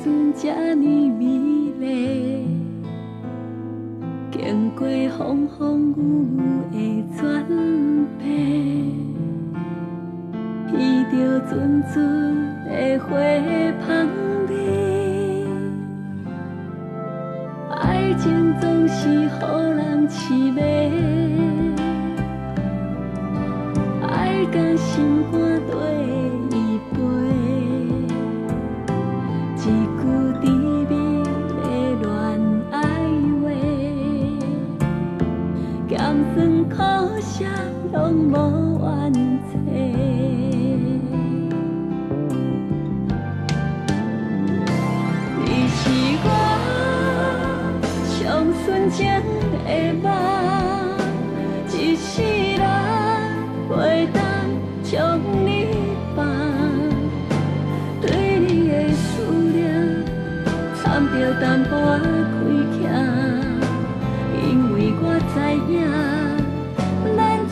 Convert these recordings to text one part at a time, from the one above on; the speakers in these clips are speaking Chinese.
阵这呢美丽，经过风风雨雨的转变，闻着阵阵的花香味，爱情总是予人凄美，爱甲心肝底。可惜拢无缘册，你是我上纯情的梦，一世人袂当将你放，对你的思念掺着淡薄仔亏欠，因为我知影。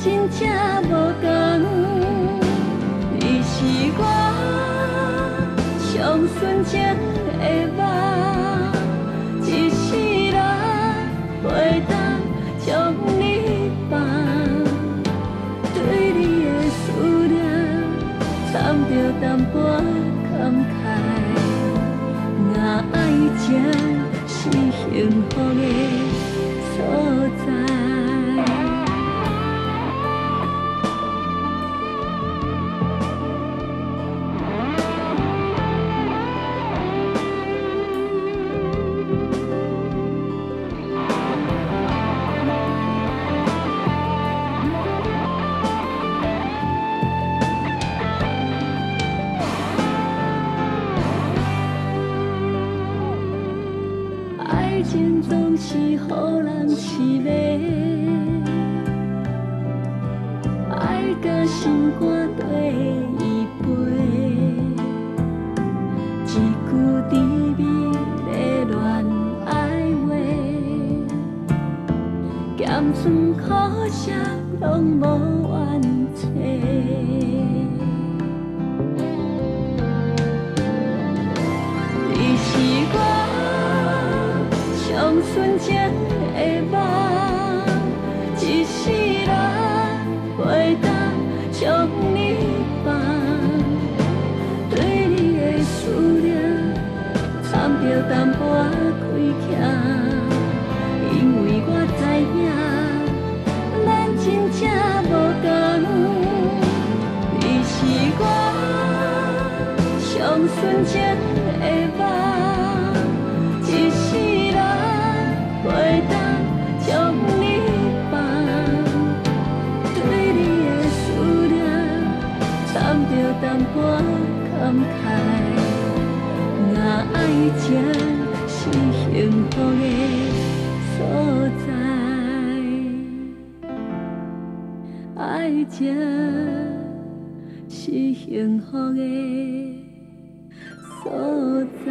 真正无同，你是我上纯情的梦，一世人袂当将你放，对你的思念掺着淡薄感慨，若爱情是幸福的所在。爱情总是予人凄美，爱甲心肝底依背，一句甜蜜的恋爱话，咸酸可惜拢无缘册。你是我。上纯情的梦，一世人袂当将你放，对你的思念掺着淡薄仔亏欠，因为我知影咱真正无同，你是我上纯情的梦，一世。袂当将你放，对你的思念掺着淡薄感慨，若爱情是幸福的所在，爱情是幸福的所在。